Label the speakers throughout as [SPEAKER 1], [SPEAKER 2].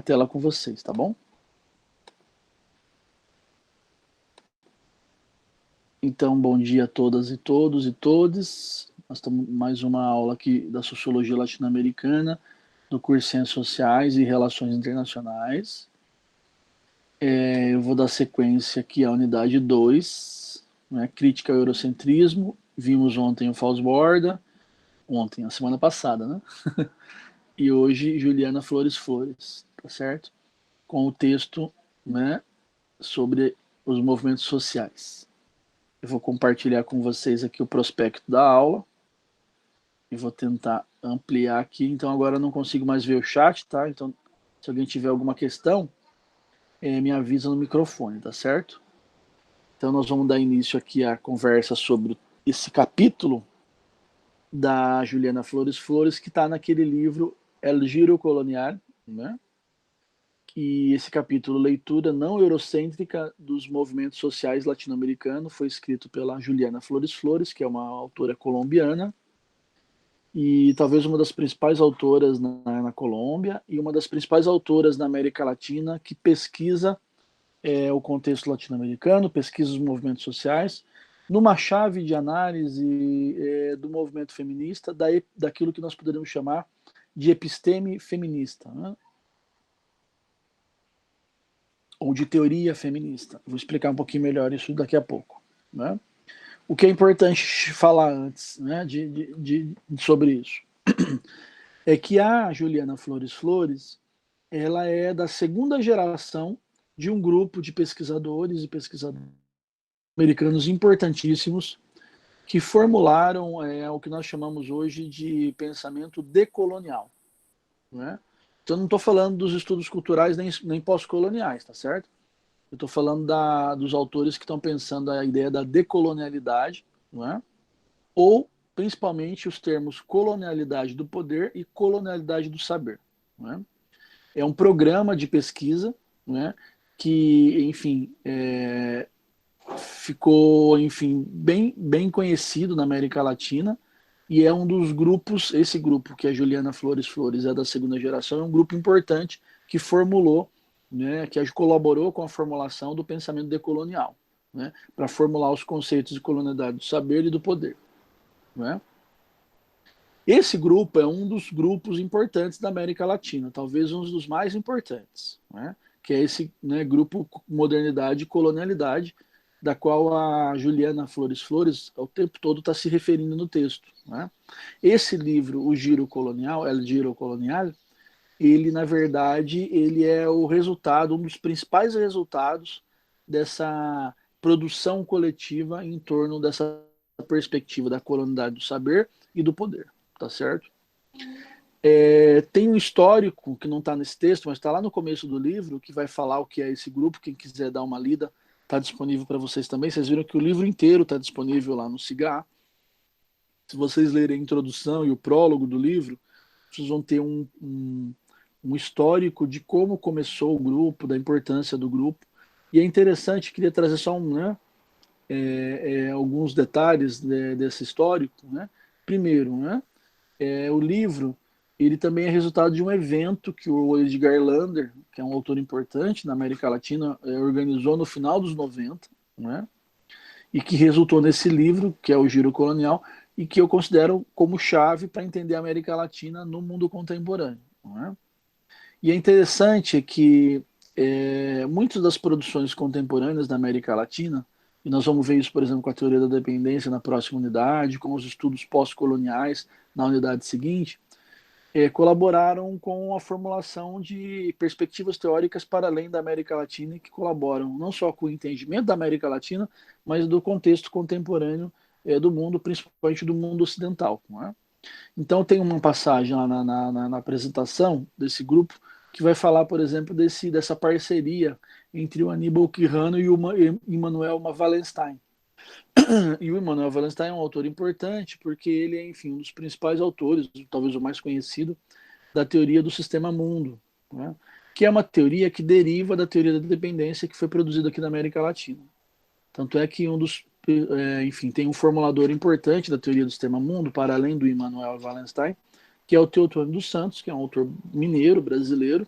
[SPEAKER 1] tela com vocês, tá bom? Então, bom dia a todas e todos e todes. Nós estamos mais uma aula aqui da Sociologia Latino-Americana, do curso de Ciências Sociais e Relações Internacionais. Eu vou dar sequência aqui à unidade 2, né, Crítica ao Eurocentrismo. Vimos ontem o Fausto Borda, a semana passada, né? E hoje Juliana Flores Flores, tá certo? Com o texto, né, sobre os movimentos sociais. Eu vou compartilhar com vocês aqui o prospecto da aula e vou tentar ampliar aqui. Então agora eu não consigo mais ver o chat, tá? Então se alguém tiver alguma questão, me avisa no microfone, tá certo? Então nós vamos dar início aqui à conversa sobre esse capítulo da Juliana Flores Flores, que está naquele livro El Giro Colonial, né? Que esse capítulo, Leitura Não Eurocêntrica dos Movimentos Sociais Latino-Americanos, foi escrito pela Juliana Flores Flores, que é uma autora colombiana, e talvez uma das principais autoras na Colômbia, e uma das principais autoras na América Latina, que pesquisa o contexto latino-americano, pesquisa os movimentos sociais, numa chave de análise do movimento feminista, daquilo que nós poderíamos chamar de episteme feminista, né? Ou de teoria feminista. Vou explicar um pouquinho melhor isso daqui a pouco, né? O que é importante falar antes, né, sobre isso é que a Juliana Flores Flores, ela é da segunda geração de um grupo de pesquisadores e pesquisadoras americanos importantíssimos que formularam o que nós chamamos hoje de pensamento decolonial, né? Então não estou falando dos estudos culturais nem pós-coloniais, tá certo? Eu estou falando dos autores que estão pensando a ideia da decolonialidade, não é? Ou, principalmente, os termos colonialidade do poder e colonialidade do saber. Não é? É um programa de pesquisa, não é? Que, enfim, ficou, enfim, bem conhecido na América Latina e é um dos grupos, esse grupo que a Juliana Flores Flores é da segunda geração, é um grupo importante que formulou, né, que colaborou com a formulação do pensamento decolonial, né, para formular os conceitos de colonialidade do saber e do poder. Né? Esse grupo é um dos grupos importantes da América Latina, talvez um dos mais importantes, né, que é esse, né, grupo Modernidade e Colonialidade, da qual a Juliana Flores Flores o tempo todo está se referindo no texto. Né? Esse livro, O Giro Colonial, El Giro Colonial, ele, na verdade, ele é o resultado, um dos principais resultados dessa produção coletiva em torno dessa perspectiva da colonialidade do saber e do poder, tá certo? Tem um histórico que não está nesse texto, mas está lá no começo do livro, que vai falar o que é esse grupo. Quem quiser dar uma lida, está disponível para vocês também. Vocês viram que o livro inteiro está disponível lá no Cigar. Se vocês lerem a introdução e o prólogo do livro, vocês vão ter um histórico de como começou o grupo, da importância do grupo. E é interessante, queria trazer só alguns detalhes desse histórico. Né? Primeiro, né, o livro ele também é resultado de um evento que o Edgar Lander, que é um autor importante na América Latina, organizou no final dos 90, né? E que resultou nesse livro, que é o Giro Colonial, e que eu considero como chave para entender a América Latina no mundo contemporâneo. Né? E é interessante que muitas das produções contemporâneas da América Latina, e nós vamos ver isso, por exemplo, com a teoria da dependência na próxima unidade, com os estudos pós-coloniais na unidade seguinte, colaboraram com a formulação de perspectivas teóricas para além da América Latina e que colaboram não só com o entendimento da América Latina, mas do contexto contemporâneo do mundo, principalmente do mundo ocidental. Não é? Então tem uma passagem lá na apresentação desse grupo que vai falar, por exemplo, dessa parceria entre o Aníbal Quijano e o Immanuel Wallenstein. E o Immanuel Wallenstein é um autor importante porque ele é, enfim, um dos principais autores, talvez o mais conhecido, da teoria do sistema mundo, né? Que é uma teoria que deriva da teoria da dependência que foi produzida aqui na América Latina. Tanto é que enfim, tem um formulador importante da teoria do sistema mundo, para além do Immanuel Wallenstein, que é o Teotônio dos Santos, que é um autor mineiro, brasileiro,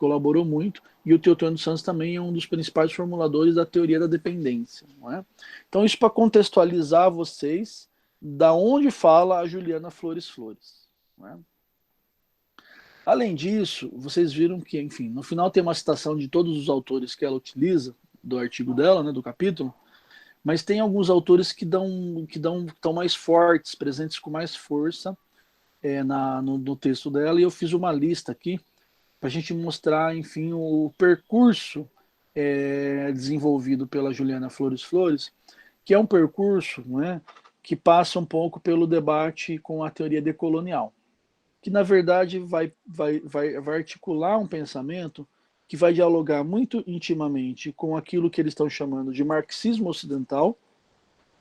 [SPEAKER 1] colaborou muito, e o Teotônio Santos também é um dos principais formuladores da teoria da dependência. Não é? Então, isso para contextualizar vocês da onde fala a Juliana Flores Flores. Não é? Além disso, vocês viram que, enfim, no final tem uma citação de todos os autores que ela utiliza, do artigo dela, né, do capítulo, mas tem alguns autores que estão mais fortes, presentes com mais força no texto dela, e eu fiz uma lista aqui para a gente mostrar, enfim, o percurso desenvolvido pela Juliana Flores Flores, que é um percurso, né, que passa um pouco pelo debate com a teoria decolonial, que na verdade vai articular um pensamento que vai dialogar muito intimamente com aquilo que eles estão chamando de marxismo ocidental,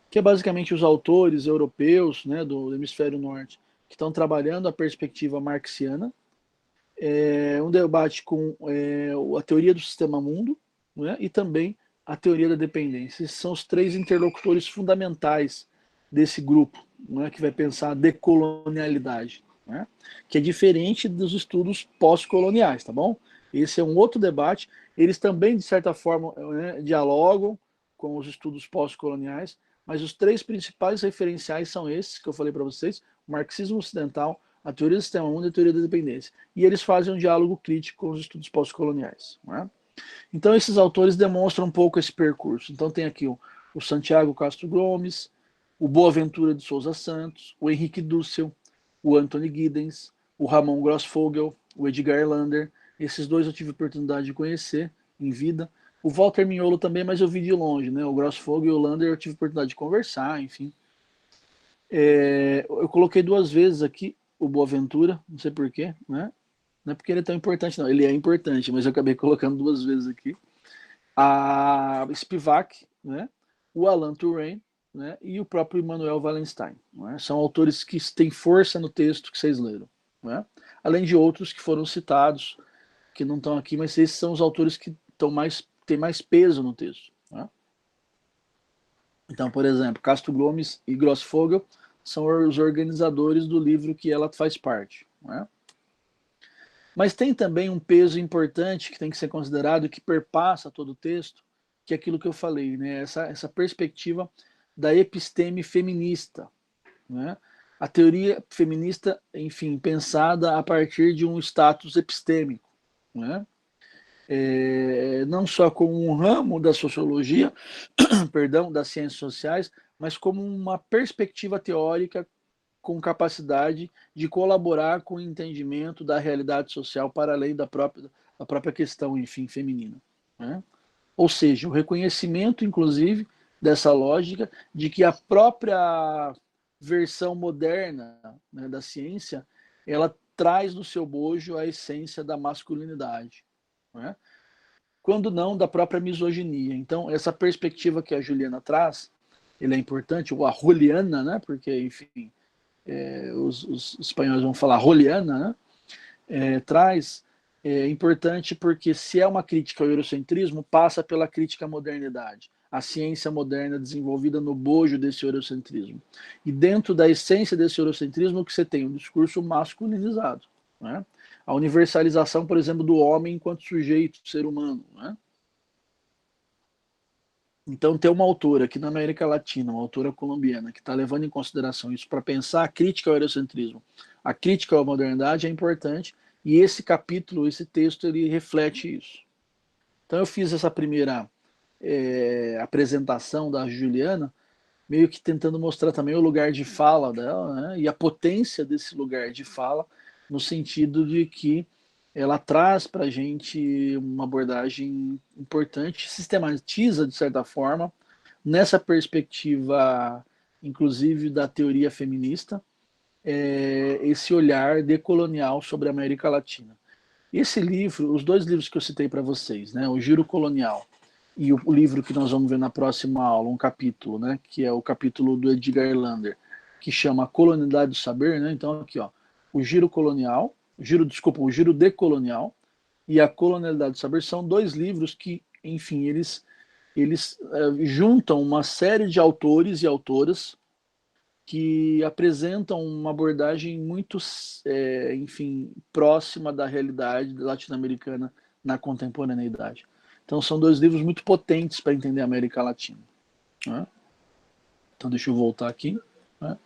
[SPEAKER 1] que é basicamente os autores europeus, né, do hemisfério norte, que estão trabalhando a perspectiva marxiana, um debate com a teoria do sistema mundo, né, e também a teoria da dependência. Esses são os três interlocutores fundamentais desse grupo, né, que vai pensar a decolonialidade, né, que é diferente dos estudos pós-coloniais, tá bom? Esse é um outro debate. Eles também, de certa forma, né, dialogam com os estudos pós-coloniais, mas os três principais referenciais são esses que eu falei para vocês: o marxismo ocidental, a teoria do sistema mundo e a teoria da dependência. E eles fazem um diálogo crítico com os estudos pós-coloniais. Né? Então, esses autores demonstram um pouco esse percurso. Então, tem aqui o Santiago Castro Gomes, o Boaventura de Souza Santos, o Henrique Dussel, o Anthony Giddens, o Ramon Grossfogel, o Edgar Lander. Esses dois eu tive a oportunidade de conhecer em vida. O Walter Mignolo também, mas eu vi de longe, né? O Grossfogel e o Lander eu tive a oportunidade de conversar, enfim. Eu coloquei duas vezes aqui o Boaventura, não sei porquê, né? Não é porque ele é tão importante, não. Ele é importante, mas eu acabei colocando duas vezes aqui. A Spivak, né? O Alan Turing, né? E o próprio Immanuel Wallenstein. Né? São autores que têm força no texto que vocês leram. Né? Além de outros que foram citados, que não estão aqui, mas esses são os autores que têm mais peso no texto. Né? Então, por exemplo, Castro Gomes e Grossfogel são os organizadores do livro que ela faz parte. Né? Mas tem também um peso importante que tem que ser considerado, que perpassa todo o texto, que é aquilo que eu falei, né? essa perspectiva da episteme feminista. Né? A teoria feminista, enfim, pensada a partir de um status epistêmico. Né? Não só como um ramo da sociologia, perdão, das ciências sociais, mas como uma perspectiva teórica com capacidade de colaborar com o entendimento da realidade social para além da própria questão, enfim, feminina. Né? Ou seja, o reconhecimento, inclusive, dessa lógica de que a própria versão moderna, né, da ciência, ela traz no seu bojo a essência da masculinidade. Né? Quando não da própria misoginia. Então, essa perspectiva que a Juliana traz, ele é importante, ou a Juliana, né? Porque, enfim, os espanhóis vão falar Juliana, né? Traz, importante porque se é uma crítica ao eurocentrismo, passa pela crítica à modernidade, a ciência moderna desenvolvida no bojo desse eurocentrismo. E dentro da essência desse eurocentrismo, que você tem um discurso masculinizado, né? A universalização, por exemplo, do homem enquanto sujeito, ser humano. Né? Então, ter uma autora aqui na América Latina, uma autora colombiana, que está levando em consideração isso para pensar a crítica ao eurocentrismo, a crítica à modernidade é importante, e esse capítulo, esse texto, ele reflete isso. Então, eu fiz essa primeira apresentação da Juliana, meio que tentando mostrar também o lugar de fala dela, né, e a potência desse lugar de fala, no sentido de que ela traz para a gente uma abordagem importante, sistematiza, de certa forma, nessa perspectiva, inclusive, da teoria feminista, esse olhar decolonial sobre a América Latina. Esse livro, os dois livros que eu citei para vocês, né, o Giro Colonial e o livro que nós vamos ver na próxima aula, um capítulo, né, que é o capítulo do Edgar Lander, que chama Colonialidade do Saber, né? Então aqui, ó, o Giro Colonial, o Giro Decolonial e a Colonialidade do Saber são dois livros que, enfim, eles juntam uma série de autores e autoras que apresentam uma abordagem muito, enfim, próxima da realidade latino-americana na contemporaneidade. Então são dois livros muito potentes para entender a América Latina. Né? Então deixa eu voltar aqui. Né?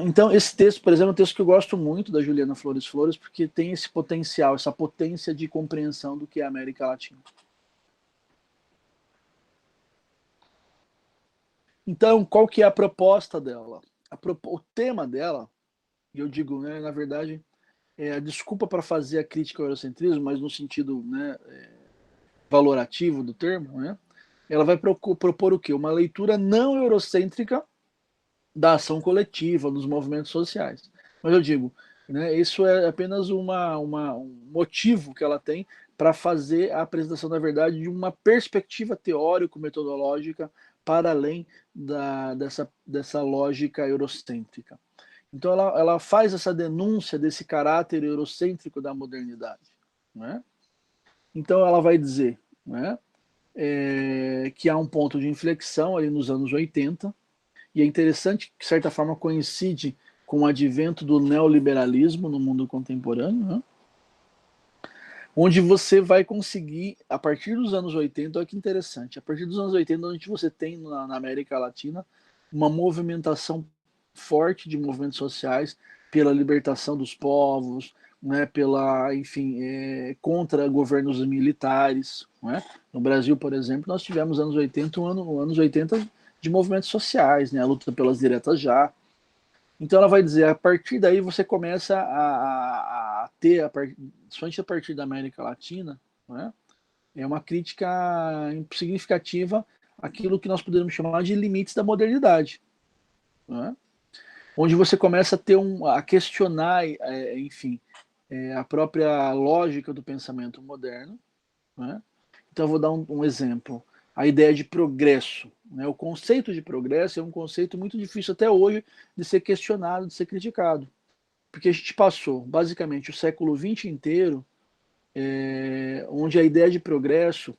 [SPEAKER 1] Então esse texto, por exemplo, é um texto que eu gosto muito da Juliana Flores Flores, porque tem esse potencial, essa potência de compreensão do que é a América Latina. Então, qual que é a proposta dela? O tema dela, e eu digo, né, na verdade, é a desculpa para fazer a crítica ao eurocentrismo, mas no sentido, né, valorativo do termo, né, ela vai propor o quê? Uma leitura não eurocêntrica da ação coletiva, dos movimentos sociais. Mas eu digo, né, isso é apenas um motivo que ela tem para fazer a apresentação, na verdade, de uma perspectiva teórico-metodológica para além dessa lógica eurocêntrica. Então ela faz essa denúncia desse caráter eurocêntrico da modernidade. Né? Então ela vai dizer, né, que há um ponto de inflexão ali nos anos 80, e é interessante que, de certa forma, coincide com o advento do neoliberalismo no mundo contemporâneo, né? Onde você vai conseguir, a partir dos anos 80, olha que interessante, a partir dos anos 80, onde você tem na América Latina uma movimentação forte de movimentos sociais pela libertação dos povos, né, pela, enfim, contra governos militares. Né? No Brasil, por exemplo, nós tivemos anos 80, anos 80 de movimentos sociais, né, a luta pelas diretas já. Então ela vai dizer, a partir daí você começa a ter, somente a partir da América Latina, né, é uma crítica significativa àquilo que nós poderíamos chamar de limites da modernidade. Né? Onde você começa a ter a questionar, enfim, a própria lógica do pensamento moderno. Né? Então eu vou dar um exemplo. A ideia de progresso. Né? O conceito de progresso é um conceito muito difícil até hoje de ser questionado, de ser criticado. Porque a gente passou, basicamente, o século XX inteiro, onde a ideia de progresso,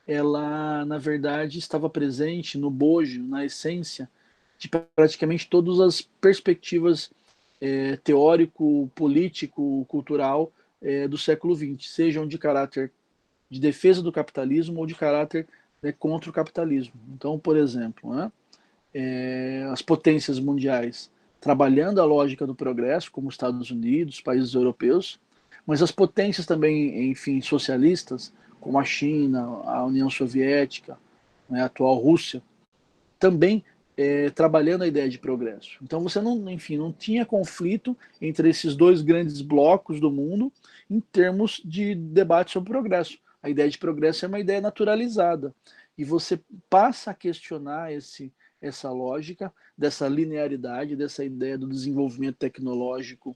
[SPEAKER 1] ela, na verdade, estava presente no bojo, na essência, de praticamente todas as perspectivas teórico, político, cultural do século XX, sejam de caráter de defesa do capitalismo ou de caráter contra o capitalismo. Então, por exemplo, né, as potências mundiais trabalhando a lógica do progresso, como os Estados Unidos, países europeus, mas as potências também, enfim, socialistas, como a China, a União Soviética, né, a atual Rússia, também trabalhando a ideia de progresso. Então você não, enfim, não tinha conflito entre esses dois grandes blocos do mundo em termos de debate sobre progresso. A ideia de progresso é uma ideia naturalizada e você passa a questionar essa lógica dessa linearidade, dessa ideia do desenvolvimento tecnológico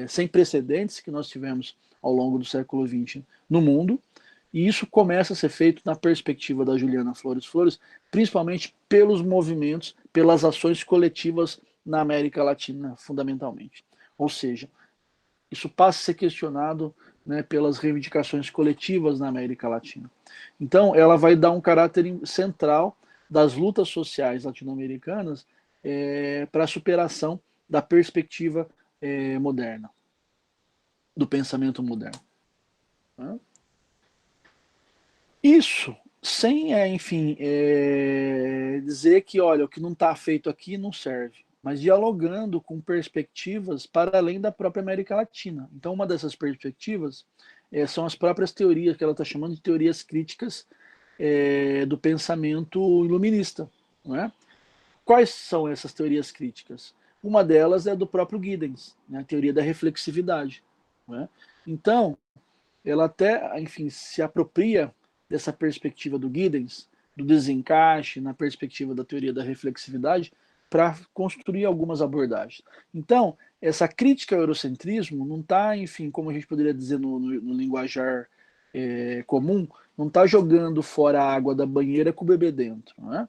[SPEAKER 1] sem precedentes que nós tivemos ao longo do século XX no mundo. E isso começa a ser feito na perspectiva da Juliana Flores Flores, principalmente pelos movimentos, pelas ações coletivas na América Latina, fundamentalmente. Ou seja, isso passa a ser questionado, né, pelas reivindicações coletivas na América Latina. Então, ela vai dar um caráter central das lutas sociais latino-americanas para a superação da perspectiva moderna, do pensamento moderno. Né? Isso sem, enfim, dizer que, olha, o que não está feito aqui não serve, mas dialogando com perspectivas para além da própria América Latina. Então, uma dessas perspectivas são as próprias teorias, que ela está chamando de teorias críticas do pensamento iluminista. Não é? Quais são essas teorias críticas? Uma delas é do próprio Giddens, né, a teoria da reflexividade. Não é? Então, ela até, enfim, se apropria dessa perspectiva do Giddens, do desencaixe, na perspectiva da teoria da reflexividade, para construir algumas abordagens. Então, essa crítica ao eurocentrismo não está, enfim, como a gente poderia dizer no linguajar comum, não está jogando fora a água da banheira com o bebê dentro. Né?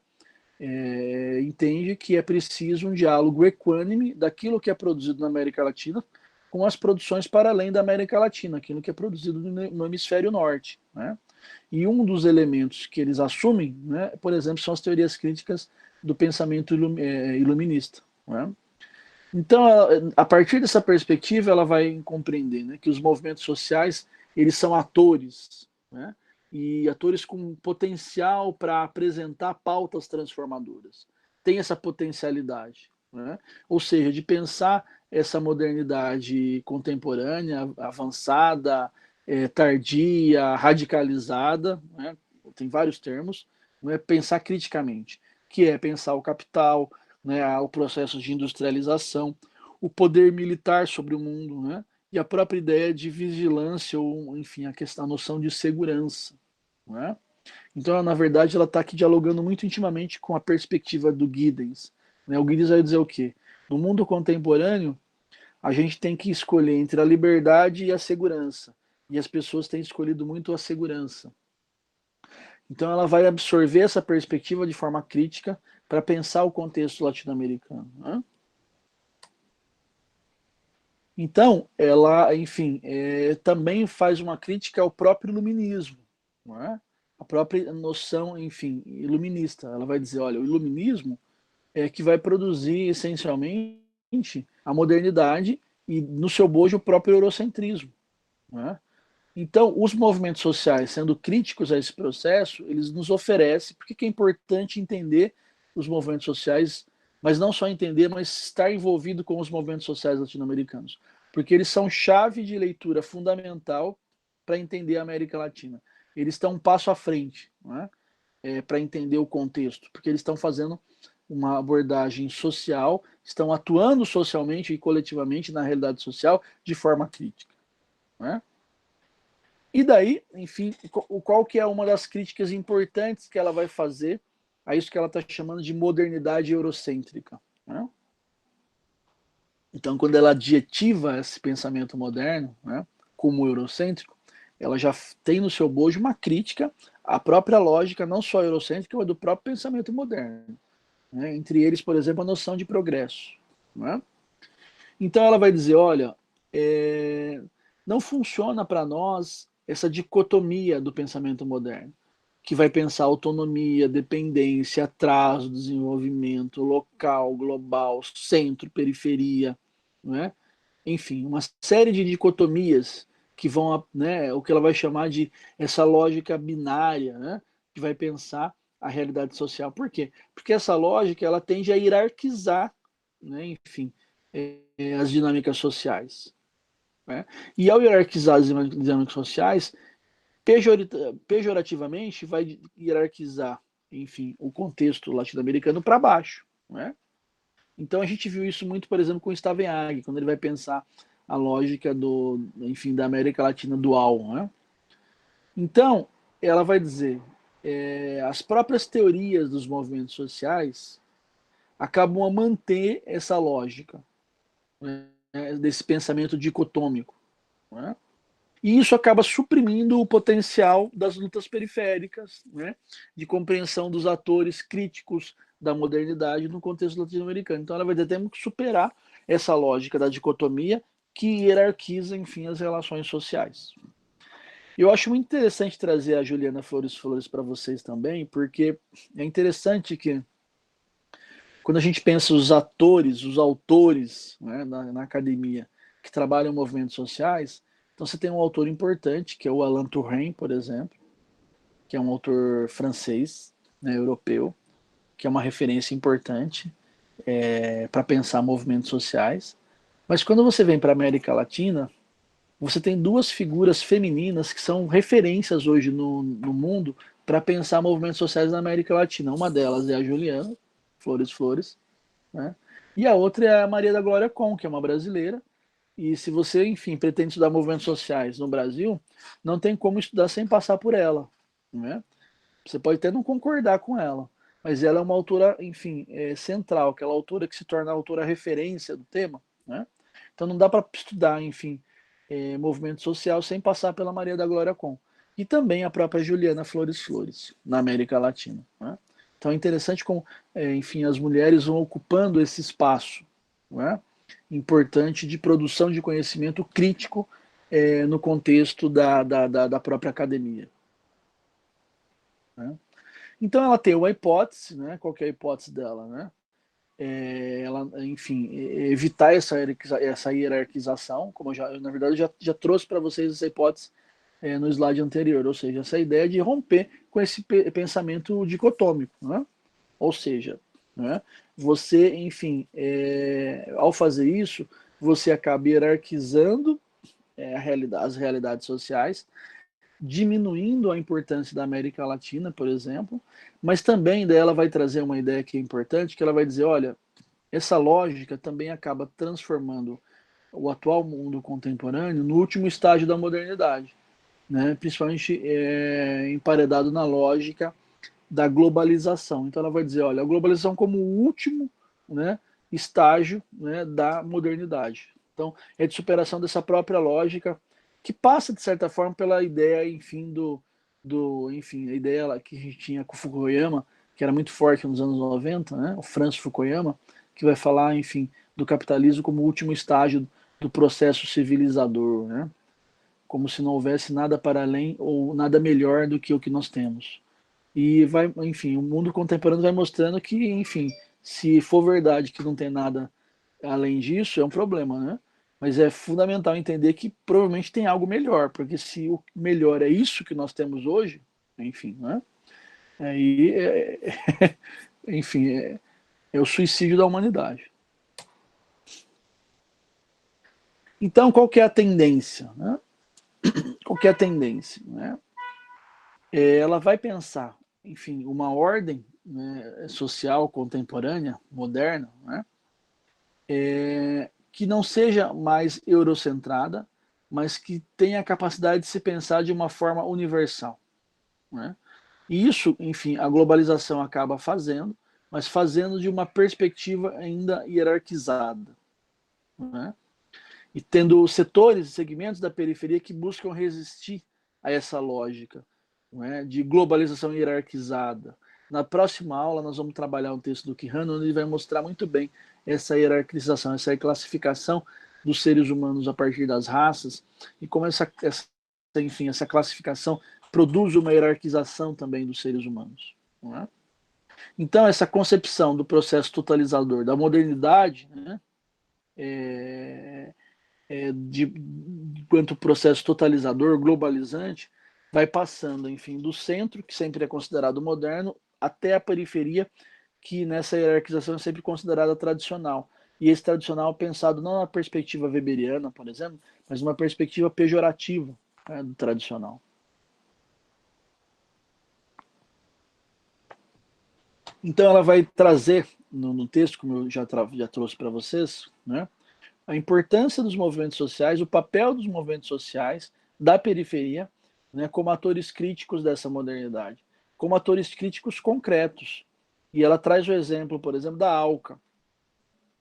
[SPEAKER 1] Entende que é preciso um diálogo equânime daquilo que é produzido na América Latina com as produções para além da América Latina, aquilo que é produzido no hemisfério norte. Né? E um dos elementos que eles assumem, né, por exemplo, são as teorias críticas do pensamento iluminista. Né? Então, a partir dessa perspectiva, ela vai compreender, né, que os movimentos sociais eles são atores, né? E atores com potencial para apresentar pautas transformadoras. Tem essa potencialidade, né? Ou seja, de pensar essa modernidade contemporânea, avançada, tardia, radicalizada, né? Tem vários termos, né? Pensar criticamente, que é pensar o capital, né? O processo de industrialização, o poder militar sobre o mundo, né? E a própria ideia de vigilância, ou, enfim, a noção de segurança. Não é? Então, na verdade, ela está aqui dialogando muito intimamente com a perspectiva do Giddens. Né? O Giddens vai dizer o quê? No mundo contemporâneo, a gente tem que escolher entre a liberdade e a segurança. E as pessoas têm escolhido muito a segurança. Então, ela vai absorver essa perspectiva de forma crítica para pensar o contexto latino-americano. Né? Então, ela, enfim, também faz uma crítica ao próprio iluminismo, não é? A própria noção, enfim, iluminista. Ela vai dizer, olha, o iluminismo é que vai produzir essencialmente a modernidade e, no seu bojo, o próprio eurocentrismo. Não é? Então, os movimentos sociais, sendo críticos a esse processo, eles nos oferecem, porque que é importante entender os movimentos sociais, mas não só entender, mas estar envolvido com os movimentos sociais latino-americanos, porque eles são chave de leitura fundamental para entender a América Latina. Eles estão um passo à frente, não é? Para entender o contexto, porque eles estão fazendo uma abordagem social, estão atuando socialmente e coletivamente na realidade social de forma crítica. Não é? E daí, enfim, qual que é uma das críticas importantes que ela vai fazer a isso que ela está chamando de modernidade eurocêntrica. Né? Então, quando ela adjetiva esse pensamento moderno, né, como eurocêntrico, ela já tem no seu bojo uma crítica à própria lógica, não só eurocêntrica, mas do próprio pensamento moderno. Né? Entre eles, por exemplo, a noção de progresso. Né? Então, ela vai dizer, olha, não funciona para nós essa dicotomia do pensamento moderno, que vai pensar autonomia, dependência, atraso, desenvolvimento, local, global, centro, periferia, não é? Enfim, uma série de dicotomias que vão, né, o que ela vai chamar de essa lógica binária, né, que vai pensar a realidade social. Por quê? Porque essa lógica ela tende a hierarquizar, né, enfim, as dinâmicas sociais. Né? E ao hierarquizar as dinâmicas sociais, pejorativamente vai hierarquizar, enfim, o contexto latino-americano para baixo. Né? Então a gente viu isso muito, por exemplo, com Stavenhag, quando ele vai pensar a lógica enfim, da América Latina dual. Né? Então, ela vai dizer, as próprias teorias dos movimentos sociais acabam a manter essa lógica, né, desse pensamento dicotômico. Né? E isso acaba suprimindo o potencial das lutas periféricas, né, de compreensão dos atores críticos da modernidade no contexto latino-americano. Então ela vai ter que superar essa lógica da dicotomia que hierarquiza, enfim, as relações sociais. Eu acho muito interessante trazer a Juliana Flores Flores para vocês também, porque é interessante que quando a gente pensa os atores, os autores, né, na academia que trabalham em movimentos sociais, então você tem um autor importante, que é o Alain Touraine, por exemplo, que é um autor francês, né, europeu, que é uma referência importante para pensar movimentos sociais. Mas quando você vem para a América Latina, você tem duas figuras femininas que são referências hoje no mundo para pensar movimentos sociais na América Latina. Uma delas é a Juliana Flores Flores, né? E a outra é a Maria da Glória Com, que é uma brasileira. E se você, enfim, pretende estudar movimentos sociais no Brasil, não tem como estudar sem passar por ela. Né? Você pode até não concordar com ela, mas ela é uma autora, enfim, central, aquela autora que se torna a autora referência do tema. Né? Então não dá para estudar, enfim, movimento social sem passar pela Maria da Glória Com. E também a própria Juliana Flores Flores, na América Latina. Né? Então é interessante como, enfim, as mulheres vão ocupando esse espaço, né, importante de produção de conhecimento crítico no contexto da própria academia. Né? Então ela tem uma hipótese, né, qual que é a hipótese dela? Né? Ela, enfim, evitar essa hierarquização, como na verdade, já trouxe para vocês essa hipótese no slide anterior, ou seja, essa ideia de romper com esse pensamento dicotômico, né? Ou seja, né, você, enfim, ao fazer isso, você acaba hierarquizando as realidades sociais, diminuindo a importância da América Latina, por exemplo, mas também daí ela vai trazer uma ideia que é importante, que ela vai dizer, olha, essa lógica também acaba transformando o atual mundo contemporâneo no último estágio da modernidade, né? Principalmente emparedado na lógica da globalização. Então ela vai dizer, olha, a globalização como o último, né, estágio, né, da modernidade. Então é de superação dessa própria lógica que passa de certa forma pela ideia, enfim, enfim, a ideia que a gente tinha com o Fukuyama, que era muito forte nos anos 90, né, o Francis Fukuyama, que vai falar, enfim, do capitalismo como o último estágio do processo civilizador, né? Como se não houvesse nada para além ou nada melhor do que o que nós temos. E vai, enfim, o mundo contemporâneo vai mostrando que, enfim, se for verdade que não tem nada além disso, é um problema, né? Mas é fundamental entender que provavelmente tem algo melhor, porque se o melhor é isso que nós temos hoje, enfim, né? Aí, enfim, é o suicídio da humanidade. Então, qual que é a tendência, né? Qual que é a tendência, né? Ela vai pensar, enfim, uma ordem, né, social contemporânea, moderna, né, que não seja mais eurocentrada, mas que tenha a capacidade de se pensar de uma forma universal, né? E isso, enfim, a globalização acaba fazendo, mas fazendo de uma perspectiva ainda hierarquizada, né? E tendo setores e segmentos da periferia que buscam resistir a essa lógica, não é, de globalização hierarquizada. Na próxima aula nós vamos trabalhar um texto do Quijano, onde ele vai mostrar muito bem essa hierarquização, essa classificação dos seres humanos a partir das raças e como enfim, essa classificação produz uma hierarquização também dos seres humanos. Não é? Então essa concepção do processo totalizador da modernidade, né, quanto processo totalizador, globalizante, vai passando, enfim, do centro, que sempre é considerado moderno, até a periferia, que nessa hierarquização é sempre considerada tradicional. E esse tradicional pensado não na perspectiva weberiana, por exemplo, mas numa perspectiva pejorativa, né, do tradicional. Então ela vai trazer no texto, como eu já trouxe para vocês, né, a importância dos movimentos sociais, o papel dos movimentos sociais da periferia, né, como atores críticos dessa modernidade, como atores críticos concretos. E ela traz o exemplo, por exemplo, da ALCA.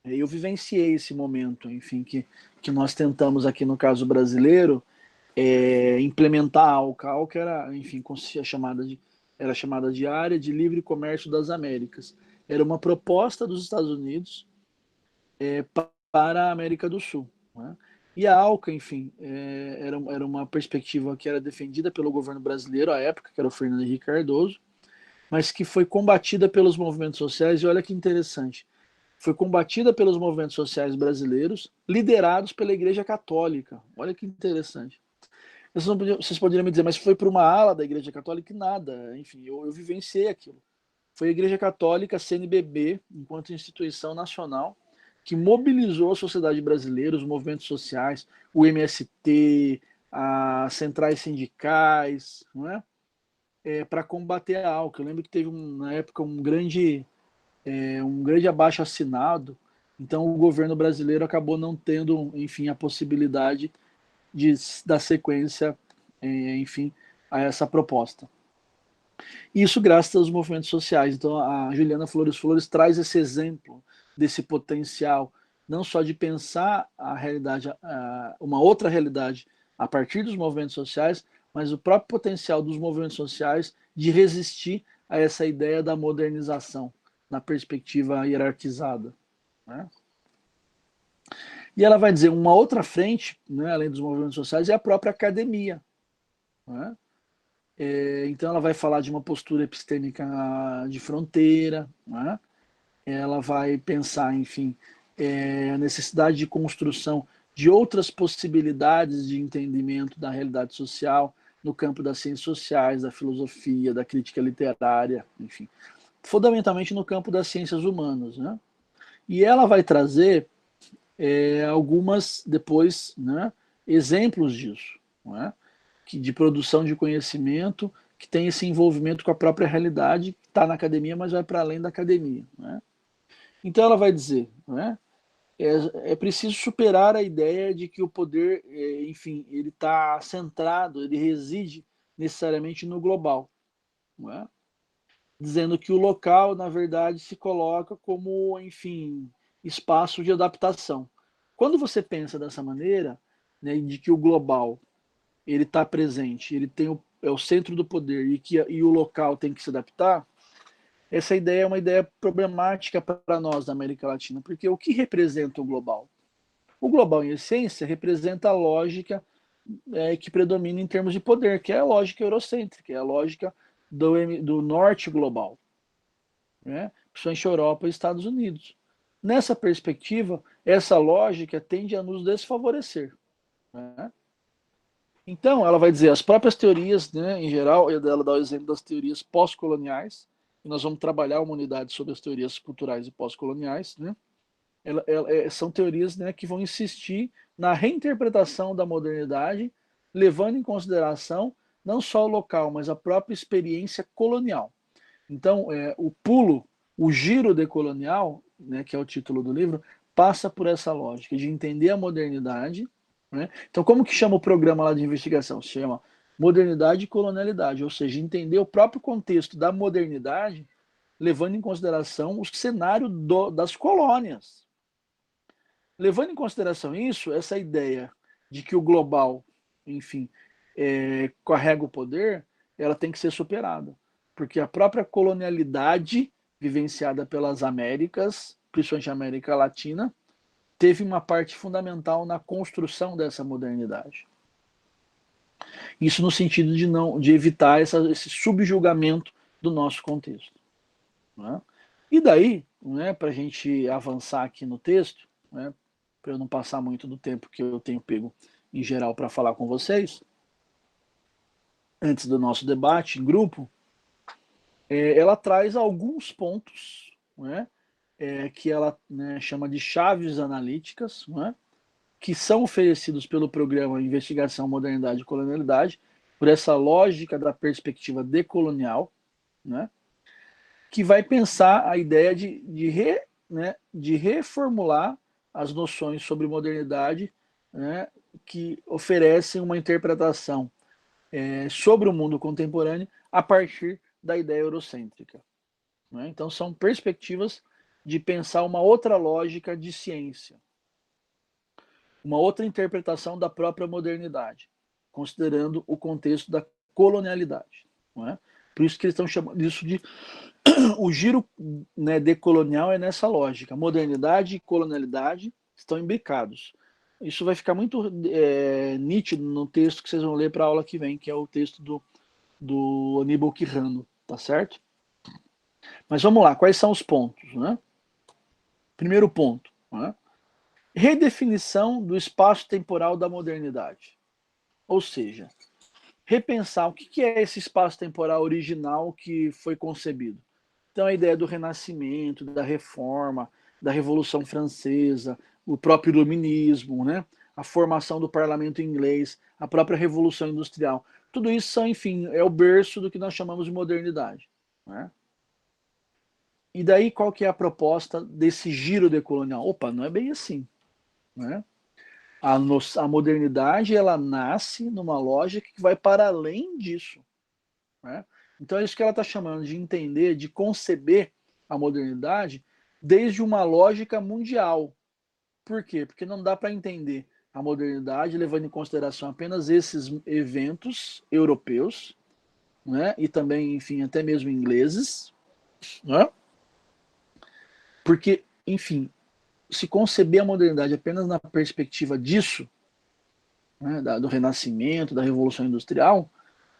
[SPEAKER 1] Eu vivenciei esse momento, enfim, que nós tentamos aqui no caso brasileiro implementar a ALCA. A ALCA era, enfim, era chamada de Área de Livre Comércio das Américas. Era uma proposta dos Estados Unidos para a América do Sul. Né? E a ALCA, enfim, era uma perspectiva que era defendida pelo governo brasileiro à época, que era o Fernando Henrique Cardoso, mas que foi combatida pelos movimentos sociais, e olha que interessante, foi combatida pelos movimentos sociais brasileiros, liderados pela Igreja Católica. Olha que interessante. Vocês poderiam me dizer, mas foi para uma ala da Igreja Católica? Nada, enfim, eu vivenciei aquilo. Foi a Igreja Católica, a CNBB, enquanto instituição nacional, que mobilizou a sociedade brasileira, os movimentos sociais, o MST, as centrais sindicais, não é? Para combater a ALCA. Eu lembro que teve, na época, um grande abaixo-assinado, então o governo brasileiro acabou não tendo, enfim, a possibilidade de dar sequência, enfim, a essa proposta. Isso graças aos movimentos sociais. Então a Juliana Flores Flores traz esse exemplo desse potencial, não só de pensar a realidade, uma outra realidade a partir dos movimentos sociais, mas o próprio potencial dos movimentos sociais de resistir a essa ideia da modernização na perspectiva hierarquizada, né? E ela vai dizer uma outra frente, né, além dos movimentos sociais, é a própria academia, né? Então ela vai falar de uma postura epistêmica de fronteira, né? Ela vai pensar, enfim, a necessidade de construção de outras possibilidades de entendimento da realidade social, no campo das ciências sociais, da filosofia, da crítica literária, enfim, fundamentalmente no campo das ciências humanas, né? E ela vai trazer algumas, depois, né, exemplos disso, né, de produção de conhecimento que tem esse envolvimento com a própria realidade, que está na academia, mas vai para além da academia. Né? Então ela vai dizer, né, é preciso superar a ideia de que o poder, enfim, ele está centrado, ele reside necessariamente no global, não é? Dizendo que o local, na verdade, se coloca como, enfim, espaço de adaptação. Quando você pensa dessa maneira, né, de que o global ele está presente, ele tem é o centro do poder e o local tem que se adaptar, essa ideia é uma ideia problemática para nós da América Latina, porque o que representa o global? O global, em essência, representa a lógica que predomina em termos de poder, que é a lógica eurocêntrica, é a lógica do norte global, né? Principalmente Europa e Estados Unidos. Nessa perspectiva, essa lógica tende a nos desfavorecer. Né? Então, ela vai dizer, as próprias teorias, né, em geral, ela dá o exemplo das teorias pós-coloniais, e nós vamos trabalhar uma unidade sobre as teorias culturais e pós-coloniais, né? São teorias, né, que vão insistir na reinterpretação da modernidade, levando em consideração não só o local, mas a própria experiência colonial. Então, o giro decolonial, né, que é o título do livro, passa por essa lógica de entender a modernidade. Né? Então, como que chama o programa lá de investigação? Se chama Modernidade e Colonialidade, ou seja, entender o próprio contexto da modernidade, levando em consideração o cenário das colônias. Levando em consideração isso, essa ideia de que o global, enfim, carrega o poder, ela tem que ser superada. Porque a própria colonialidade vivenciada pelas Américas, principalmente a América Latina, teve uma parte fundamental na construção dessa modernidade. Isso no sentido de evitar esse subjugamento do nosso contexto. Né? E daí, né, para a gente avançar aqui no texto, né, para eu não passar muito do tempo que eu tenho pego em geral para falar com vocês, antes do nosso debate em grupo, ela traz alguns pontos, né, que ela, né, chama de chaves analíticas, né, que são oferecidos pelo programa Investigação, Modernidade e Colonialidade, por essa lógica da perspectiva decolonial, né, que vai pensar a ideia de reformular as noções sobre modernidade, né, que oferecem uma interpretação sobre o mundo contemporâneo a partir da ideia eurocêntrica. Né? Então, são perspectivas de pensar uma outra lógica de ciência, uma outra interpretação da própria modernidade, considerando o contexto da colonialidade. Não é? Por isso que eles estão chamando isso de o giro, né, decolonial é nessa lógica. Modernidade e colonialidade estão imbricados. Isso vai ficar muito nítido no texto que vocês vão ler para a aula que vem, que é o texto do Aníbal Quijano, tá certo? Mas vamos lá, quais são os pontos? Né? Primeiro ponto, né? Redefinição do espaço temporal da modernidade. Ou seja, repensar o que é esse espaço temporal original que foi concebido. Então, a ideia do Renascimento, da Reforma, da Revolução Francesa, o próprio Iluminismo, né? A formação do parlamento inglês, a própria Revolução Industrial. Tudo isso são, enfim, é o berço do que nós chamamos de modernidade. Né? E daí, qual que é a proposta desse giro decolonial? Opa, não é bem assim. Né? A modernidade, ela nasce numa lógica que vai para além disso. Né? Então é isso que ela está chamando de entender, de conceber a modernidade desde uma lógica mundial. Por quê? Porque não dá para entender a modernidade levando em consideração apenas esses eventos europeus, né? E também, enfim, até mesmo ingleses, né? Porque, enfim, se conceber a modernidade apenas na perspectiva disso, né, do Renascimento, da Revolução Industrial,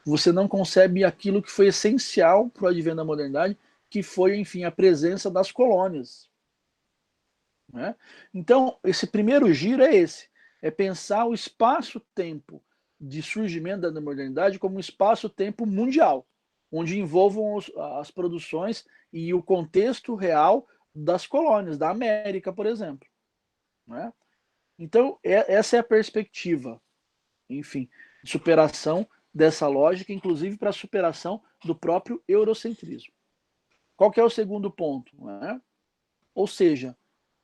[SPEAKER 1] você não concebe aquilo que foi essencial para o advento da modernidade, que foi, enfim, a presença das colônias. Né? Então, esse primeiro giro é esse, é pensar o espaço-tempo de surgimento da modernidade como um espaço-tempo mundial, onde envolvam as produções e o contexto real das colônias, da América, por exemplo. Né? Então, essa é a perspectiva, enfim, de superação dessa lógica, inclusive para a superação do próprio eurocentrismo. Qual que é o segundo ponto? Né? Ou seja,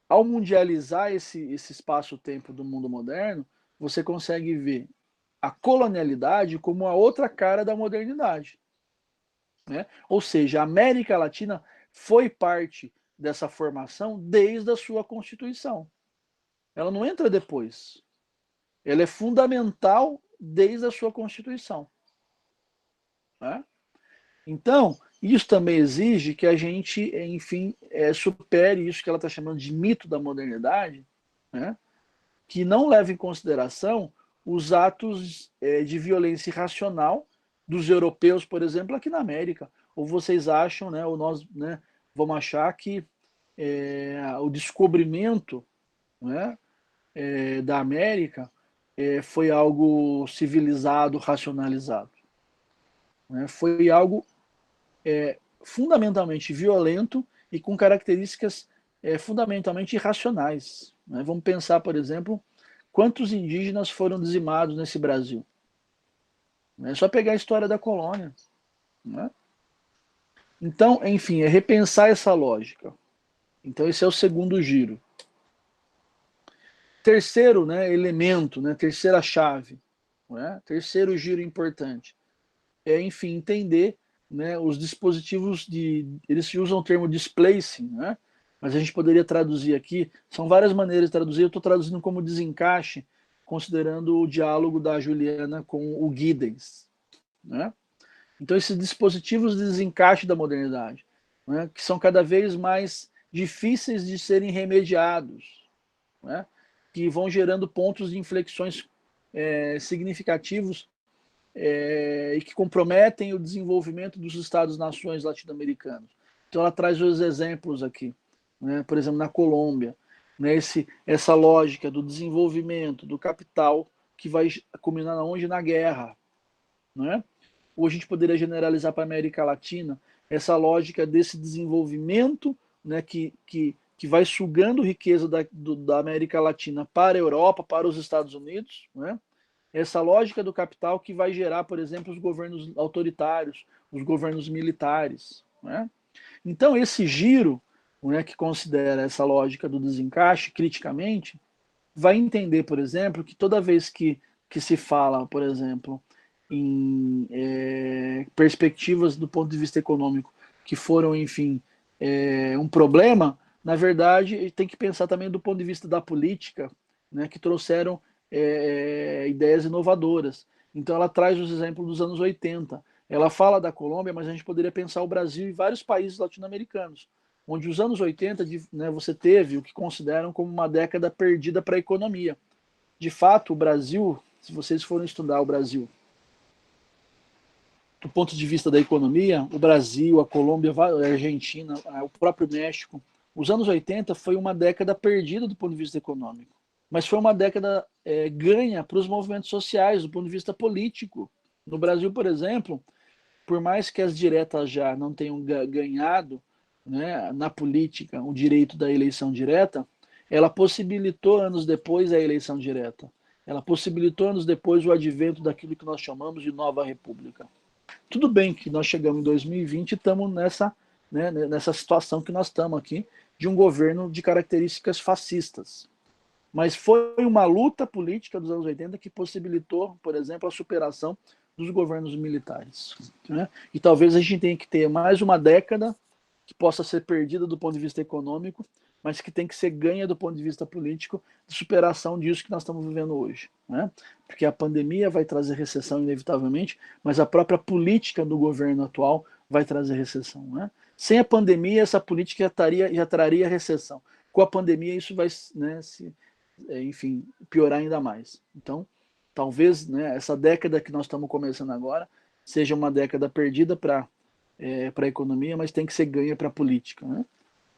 [SPEAKER 1] ao mundializar esse espaço-tempo do mundo moderno, você consegue ver a colonialidade como a outra cara da modernidade. Né? Ou seja, a América Latina foi parte dessa formação desde a sua constituição. Ela não entra depois. Ela é fundamental desde a sua constituição. Né? Então, isso também exige que a gente, enfim, supere isso que ela está chamando de mito da modernidade, né? Que não leva em consideração os atos de violência irracional dos europeus, por exemplo, aqui na América. Ou vocês acham, né, ou nós, né, vamos achar que o descobrimento, né, da América foi algo civilizado, racionalizado. Né? Foi algo fundamentalmente violento e com características fundamentalmente irracionais. Né? Vamos pensar, por exemplo, quantos indígenas foram dizimados nesse Brasil. É só pegar a história da colônia. Né? Então, enfim, é repensar essa lógica. Então, esse é o segundo giro. Terceiro, né, elemento, né, terceira chave, né, terceiro giro importante, enfim, entender, né, os dispositivos eles usam o termo displacing, né, mas a gente poderia traduzir aqui, são várias maneiras de traduzir, eu estou traduzindo como desencaixe, considerando o diálogo da Juliana com o Giddens, né. Então, esses dispositivos de desencaixe da modernidade, né, que são cada vez mais difíceis de serem remediados, né, que vão gerando pontos de inflexões significativos e que comprometem o desenvolvimento dos Estados-nações latino-americanos. Então, ela traz os exemplos aqui, né, por exemplo, na Colômbia, né, essa lógica do desenvolvimento do capital que vai culminar onde? Na guerra. Né? Ou a gente poderia generalizar para a América Latina essa lógica desse desenvolvimento, né, que vai sugando riqueza da América Latina para a Europa, para os Estados Unidos, né? Essa lógica do capital que vai gerar, por exemplo, os governos autoritários, os governos militares. Né? Então, esse giro, né, que considera essa lógica do desencaixe criticamente, vai entender, por exemplo, que toda vez que se fala, por exemplo, em perspectivas do ponto de vista econômico que foram, enfim, um problema, na verdade, tem que pensar também do ponto de vista da política, né, que trouxeram ideias inovadoras. Então, ela traz os exemplos dos anos 80. Ela fala da Colômbia, mas a gente poderia pensar o Brasil e vários países latino-americanos, onde os anos 80, né, você teve o que consideram como uma década perdida para a economia. De fato, o Brasil, se vocês forem estudar o Brasil, do ponto de vista da economia, o Brasil, a Colômbia, a Argentina, o próprio México, os anos 80 foi uma década perdida do ponto de vista econômico, mas foi uma década ganha para os movimentos sociais, do ponto de vista político. No Brasil, por exemplo, por mais que as diretas já não tenham ganhado, né, na política o direito da eleição direta, ela possibilitou anos depois a eleição direta. Ela possibilitou anos depois o advento daquilo que nós chamamos de nova república. Tudo bem que nós chegamos em 2020 e estamos nessa situação que nós estamos aqui, de um governo de características fascistas. Mas foi uma luta política dos anos 80 que possibilitou, por exemplo, a superação dos governos militares. Né? E talvez a gente tenha que ter mais uma década que possa ser perdida do ponto de vista econômico, mas que tem que ser ganha do ponto de vista político, de superação disso que nós estamos vivendo hoje. Né? Porque a pandemia vai trazer recessão inevitavelmente, mas a própria política do governo atual vai trazer recessão. Né? Sem a pandemia, essa política já traria recessão. Com a pandemia, isso vai, né, enfim, piorar ainda mais. Então, talvez, né, essa década que nós estamos começando agora seja uma década perdida para a economia, mas tem que ser ganha para a política, né?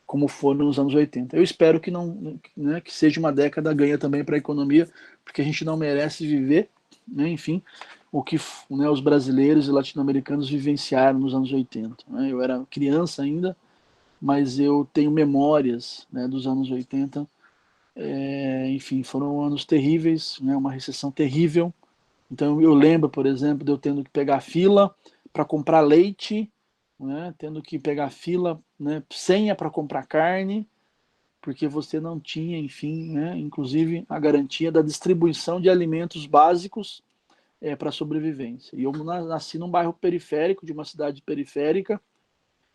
[SPEAKER 1] Como foi nos anos 80. Eu espero que não, né, que seja uma década ganha também para a economia, porque a gente não merece viver, né, enfim, o que, né, os brasileiros e latino-americanos vivenciaram nos anos 80. Né? Eu era criança ainda, mas eu tenho memórias, né, dos anos 80. Enfim, foram anos terríveis, né, uma recessão terrível. Então eu lembro, por exemplo, de eu tendo que pegar fila para comprar leite, né, tendo que pegar fila, né, senha para comprar carne, porque você não tinha, enfim, né, inclusive a garantia da distribuição de alimentos básicos para a sobrevivência. E eu nasci num bairro periférico, de uma cidade periférica,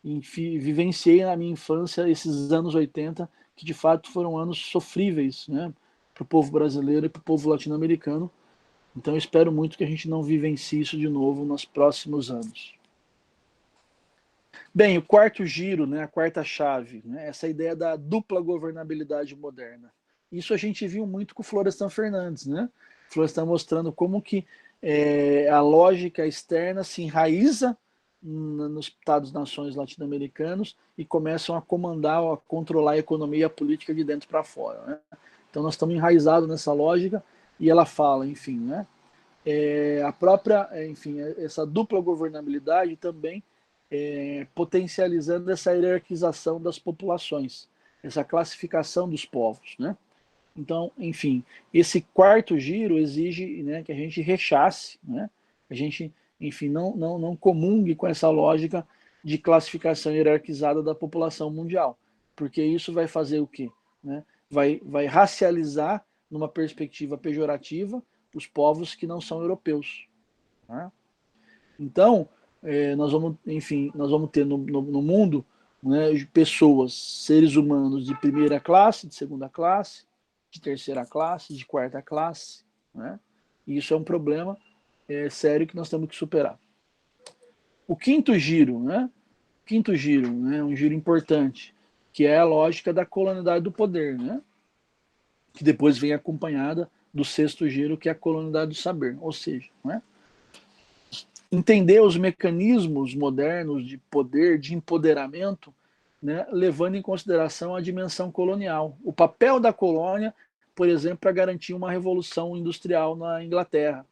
[SPEAKER 1] e vivenciei na minha infância esses anos 80, que de fato foram anos sofríveis, né, para o povo brasileiro e para o povo latino-americano. Então eu espero muito que a gente não vivencie isso de novo nos próximos anos. Bem, o quarto giro, né, a quarta chave, né, essa ideia da dupla governabilidade moderna. Isso a gente viu muito com o Florestan Fernandes, né? Florestan mostrando como que a lógica externa se enraiza nos Estados-nações latino-americanos e começam a comandar, a controlar a economia e a política de dentro para fora. Né? Então nós estamos enraizados nessa lógica e ela fala, enfim, né? A própria, enfim, essa dupla governabilidade também potencializando essa hierarquização das populações, essa classificação dos povos, né? Então, enfim, esse quarto giro exige, né, que a gente rechace, né? A gente, enfim, não comungue com essa lógica de classificação hierarquizada da população mundial, porque isso vai fazer o quê? Né? Vai racializar, numa perspectiva pejorativa, os povos que não são europeus. Né? Então, nós vamos, enfim, nós vamos ter no mundo, né, pessoas, seres humanos de primeira classe, de segunda classe, de terceira classe, de quarta classe. Né? E isso é um problema sério que nós temos que superar. O quinto giro, né? Quinto giro, né, um giro importante, que é a lógica da colonialidade do poder, né? Que depois vem acompanhada do sexto giro, que é a colonialidade do saber, ou seja, né? Entender os mecanismos modernos de poder, de empoderamento, né, levando em consideração a dimensão colonial. O papel da colônia, por exemplo, para garantir uma revolução industrial na Inglaterra.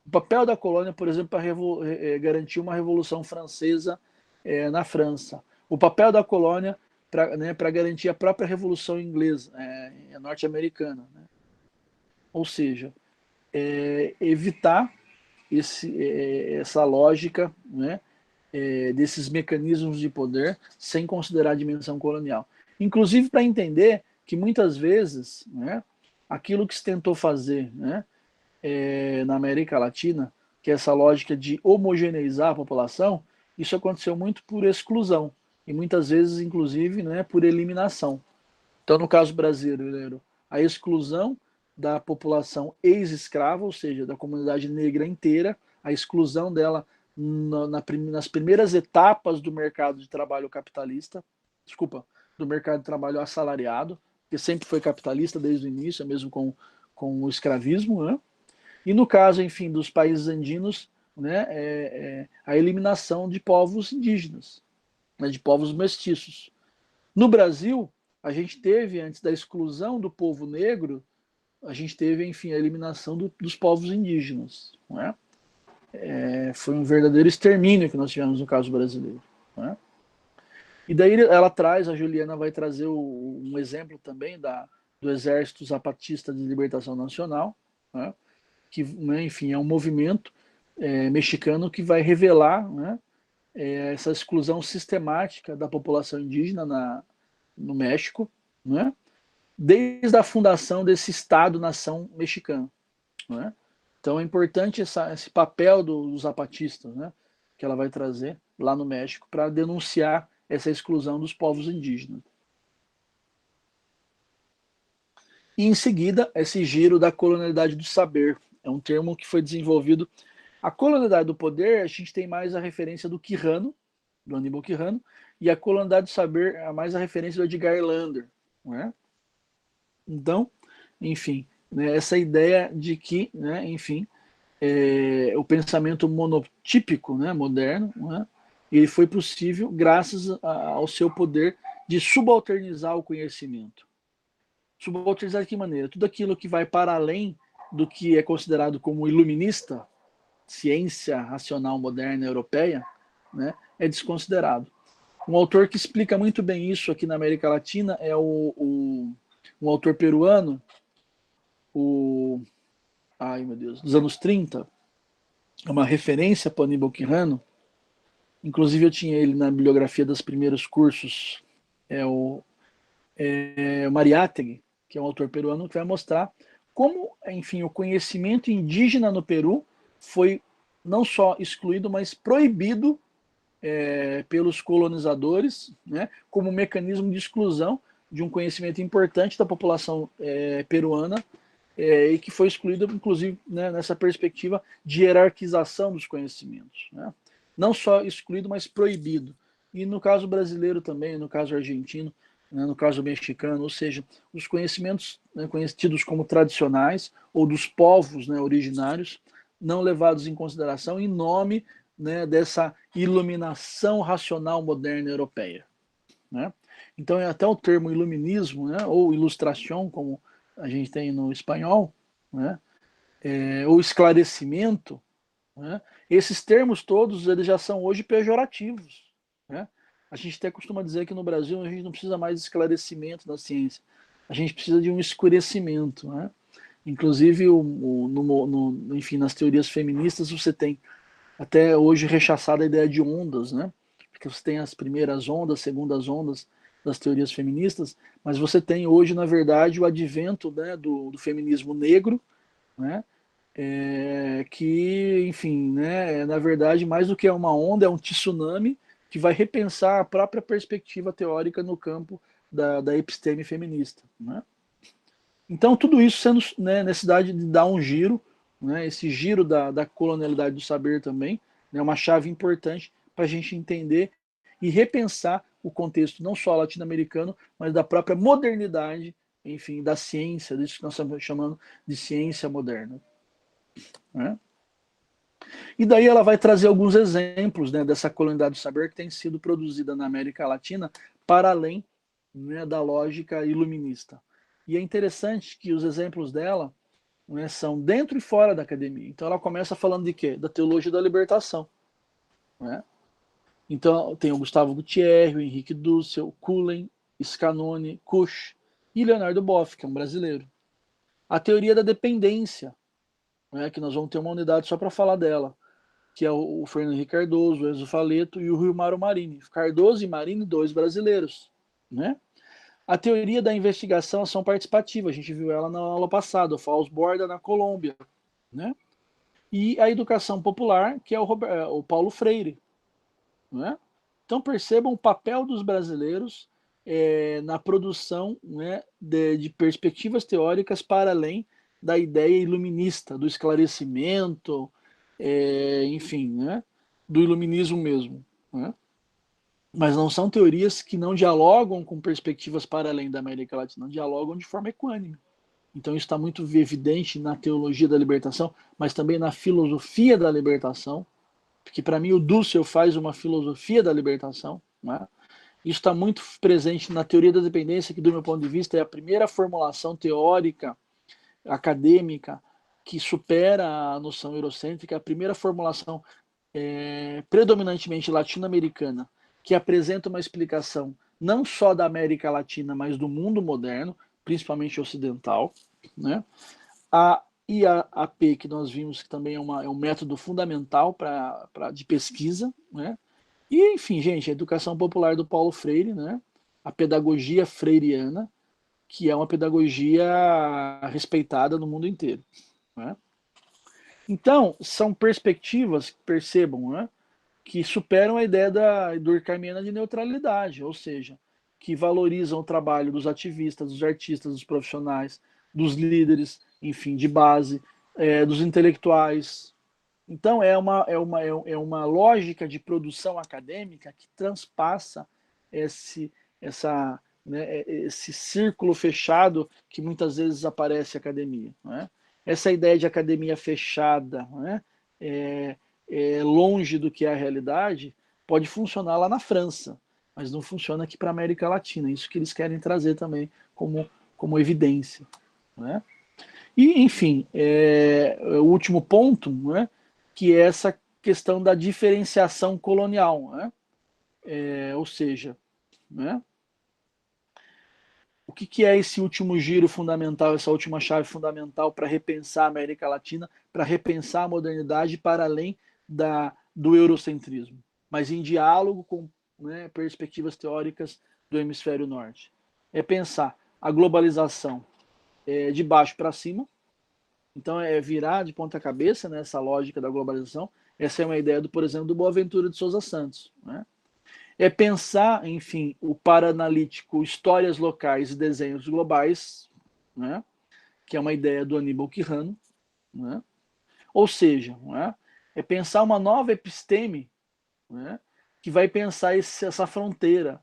[SPEAKER 1] O papel da colônia, por exemplo, para garantir uma revolução francesa na França. O papel da colônia para garantir a própria revolução inglesa, norte-americana. Né? Ou seja, evitar essa lógica, né, desses mecanismos de poder sem considerar a dimensão colonial. Inclusive para entender que muitas vezes, né, aquilo que se tentou fazer, né, na América Latina, que é essa lógica de homogeneizar a população, isso aconteceu muito por exclusão e muitas vezes, inclusive, né, por eliminação. Então, no caso brasileiro, a exclusão da população ex-escrava, ou seja, da comunidade negra inteira, a exclusão dela nas primeiras etapas do mercado de trabalho capitalista, do mercado de trabalho assalariado, que sempre foi capitalista desde o início, mesmo com o escravismo, né? E no caso, enfim, dos países andinos, né, a eliminação de povos indígenas, né, de povos mestiços. No Brasil, a gente teve, antes da exclusão do povo negro, a gente teve, enfim, a eliminação dos povos indígenas. Não é? Foi um verdadeiro extermínio que nós tivemos no caso brasileiro. Não é? E daí ela traz, a Juliana vai trazer um exemplo também do Exército Zapatista de Libertação Nacional, né? Que, né, enfim, é um movimento mexicano que vai revelar, né, essa exclusão sistemática da população indígena no México, né, desde a fundação desse Estado-nação mexicano. Né? Então é importante esse papel dos zapatistas, né, que ela vai trazer lá no México para denunciar essa exclusão dos povos indígenas. E em seguida, esse giro da colonialidade do saber. É um termo que foi desenvolvido. A colonialidade do poder, a gente tem mais a referência do Quijano, do Aníbal Quijano, e a colonialidade do saber, mais a referência do Edgar Lander. Não é? Então, enfim, né, essa ideia de que, né, enfim, o pensamento monotípico, né, moderno, né, ele foi possível graças ao seu poder de subalternizar o conhecimento. Subalternizar de que maneira? Tudo aquilo que vai para além do que é considerado como iluminista, ciência racional moderna europeia, né, é desconsiderado. Um autor que explica muito bem isso aqui na América Latina é um autor peruano, ai meu Deus, dos anos 30, é uma referência para o Aníbal Quijano. Inclusive eu tinha ele na bibliografia dos primeiros cursos, o Mariátegui, que é um autor peruano, que vai mostrar como, enfim, o conhecimento indígena no Peru foi não só excluído, mas proibido pelos colonizadores, né, como mecanismo de exclusão de um conhecimento importante da população peruana, e que foi excluído, inclusive, né, nessa perspectiva de hierarquização dos conhecimentos. Né? Não só excluído, mas proibido. E no caso brasileiro também, no caso argentino, né, no caso mexicano, ou seja, os conhecimentos, né, conhecidos como tradicionais ou dos povos, né, originários, não levados em consideração em nome, né, dessa iluminação racional moderna europeia. Né? Então, até o termo iluminismo, né, ou ilustração, como a gente tem no espanhol, né, ou esclarecimento, né, esses termos todos eles já são hoje pejorativos. Né? A gente até costuma dizer que no Brasil a gente não precisa mais de esclarecimento da ciência, a gente precisa de um escurecimento. Né? Inclusive, enfim, nas teorias feministas você tem até hoje rechaçada a ideia de ondas, né? Porque você tem as primeiras ondas, segundas ondas das teorias feministas, mas você tem hoje, na verdade, o advento, né, do feminismo negro, né? Que, enfim, né, na verdade, mais do que uma onda, é um tsunami que vai repensar a própria perspectiva teórica no campo da episteme feminista. Né? Então, tudo isso sendo, né, necessidade de dar um giro, né, esse giro da colonialidade do saber também, é, né, uma chave importante para a gente entender e repensar o contexto não só latino-americano, mas da própria modernidade, enfim, da ciência, disso que nós estamos chamando de ciência moderna. Né? E daí ela vai trazer alguns exemplos, né, dessa colonialidade do saber que tem sido produzida na América Latina para além, né, da lógica iluminista. E é interessante que os exemplos dela, né, são dentro e fora da academia. Então ela começa falando de quê? Da teologia da libertação. Né? Então tem o Gustavo Gutierrez, o Henrique Dussel, Cullen, Scanone, Kusch e Leonardo Boff, que é um brasileiro. A teoria da dependência, né, que nós vamos ter uma unidade só para falar dela, que é o Fernando Henrique Cardoso, o Enzo Faleto e o Rui Mauro Marini. Cardoso e Marini, dois brasileiros. Né? A teoria da investigação ação participativa, a gente viu ela na aula passada, o Fausto Borda na Colômbia. Né? E a educação popular, que é o Paulo Freire. Né? Então percebam o papel dos brasileiros na produção, né, de perspectivas teóricas para além da ideia iluminista, do esclarecimento, enfim, né, do iluminismo mesmo. Né? Mas não são teorias que não dialogam com perspectivas para além da América Latina, não dialogam de forma equânime. Então isso está muito evidente na teologia da libertação, mas também na filosofia da libertação, porque para mim o Dussel faz uma filosofia da libertação. Né? Isso está muito presente na teoria da dependência, que do meu ponto de vista é a primeira formulação teórica, acadêmica, que supera a noção eurocêntrica, a primeira formulação predominantemente latino-americana, que apresenta uma explicação não só da América Latina, mas do mundo moderno, principalmente ocidental. Né? A IAP, que nós vimos que também é um método fundamental de pesquisa. Né? E, enfim, gente, a educação popular do Paulo Freire, né? A pedagogia freiriana, que é uma pedagogia respeitada no mundo inteiro. Né? Então, são perspectivas, percebam, né, que superam a ideia da durkheimiana de neutralidade, ou seja, que valorizam o trabalho dos ativistas, dos artistas, dos profissionais, dos líderes, enfim, de base, dos intelectuais. Então, é uma lógica de produção acadêmica que transpassa esse círculo fechado que muitas vezes aparece na academia. Né? Essa ideia de academia fechada, né? Longe do que é a realidade, pode funcionar lá na França, mas não funciona aqui para a América Latina. Isso que eles querem trazer também como evidência. Né? E, enfim, o último ponto, né, que é essa questão da diferenciação colonial, né? Ou seja, né, o que é esse último giro fundamental, essa última chave fundamental para repensar a América Latina, para repensar a modernidade para além do eurocentrismo, mas em diálogo com, né, perspectivas teóricas do hemisfério norte? É pensar a globalização de baixo para cima, então é virar de ponta cabeça nessa lógica da globalização. Essa é uma ideia, por exemplo, do Boaventura de Souza Santos, né? É pensar, enfim, o paraanalítico histórias locais e desenhos globais, né? Que é uma ideia do Aníbal Quijano, né? Ou seja, né? É pensar uma nova episteme, né? Que vai pensar essa fronteira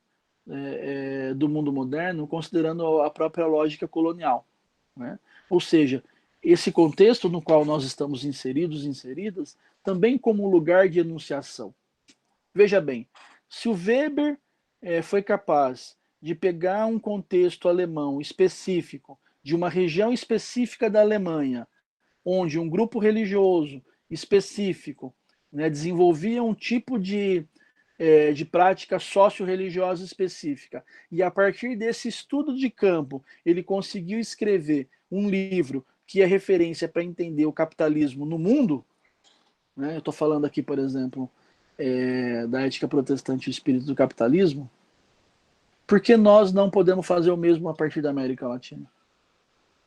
[SPEAKER 1] do mundo moderno, considerando a própria lógica colonial, né? Ou seja, esse contexto no qual nós estamos inseridos, inseridas, também como lugar de enunciação. Veja bem, se o Weber foi capaz de pegar um contexto alemão específico, de uma região específica da Alemanha, onde um grupo religioso específico, né, desenvolvia um tipo de prática socio-religiosa específica, e a partir desse estudo de campo, ele conseguiu escrever um livro que é referência para entender o capitalismo no mundo, né? Eu estou falando aqui, por exemplo, da ética protestante e o espírito do capitalismo. Por que nós não podemos fazer o mesmo a partir da América Latina?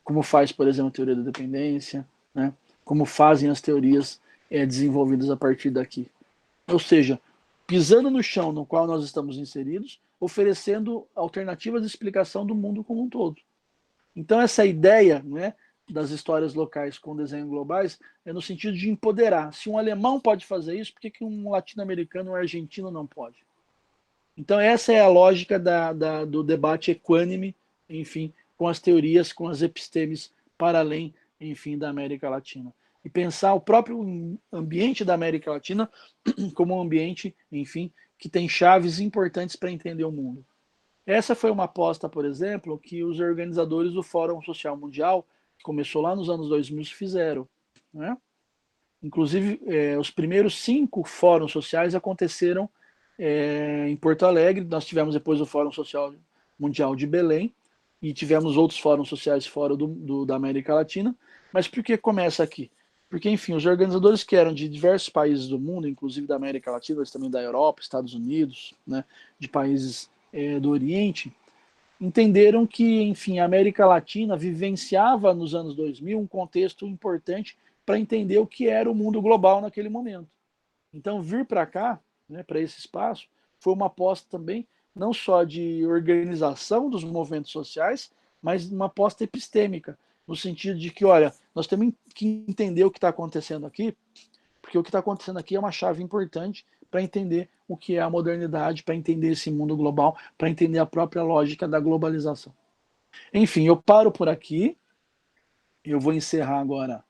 [SPEAKER 1] Como faz, por exemplo, a teoria da dependência, né? Como fazem as teorias desenvolvidas a partir daqui. Ou seja, pisando no chão no qual nós estamos inseridos, oferecendo alternativas de explicação do mundo como um todo. Então, essa ideia, né, das histórias locais com desenhos globais é no sentido de empoderar. Se um alemão pode fazer isso, por que um latino-americano ou um argentino não pode? Então, essa é a lógica do debate equânime, enfim, com as teorias, com as epistemes para além, enfim, da América Latina. E pensar o próprio ambiente da América Latina como um ambiente, enfim, que tem chaves importantes para entender o mundo. Essa foi uma aposta, por exemplo, que os organizadores do Fórum Social Mundial, que começou lá nos anos 2000, fizeram, né? Inclusive, os primeiros 5 fóruns sociais aconteceram em Porto Alegre. Nós tivemos depois o Fórum Social Mundial de Belém e tivemos outros fóruns sociais fora da América Latina. Mas por que começa aqui? Porque, enfim, os organizadores que eram de diversos países do mundo, inclusive da América Latina, mas também da Europa, Estados Unidos, né, de países do Oriente, entenderam que, enfim, a América Latina vivenciava nos anos 2000 um contexto importante para entender o que era o mundo global naquele momento. Então, vir para cá, né, para esse espaço, foi uma aposta também não só de organização dos movimentos sociais, mas uma aposta epistêmica, no sentido de que, olha, nós temos que entender o que está acontecendo aqui, porque o que está acontecendo aqui é uma chave importante para entender o que é a modernidade, para entender esse mundo global, para entender a própria lógica da globalização. Enfim, eu paro por aqui. Eu vou encerrar agora.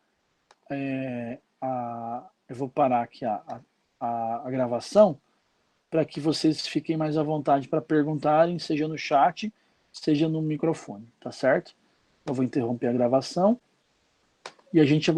[SPEAKER 1] Eu vou parar aqui a gravação para que vocês fiquem mais à vontade para perguntarem, seja no chat, seja no microfone, tá certo? Eu vou interromper a gravação e a gente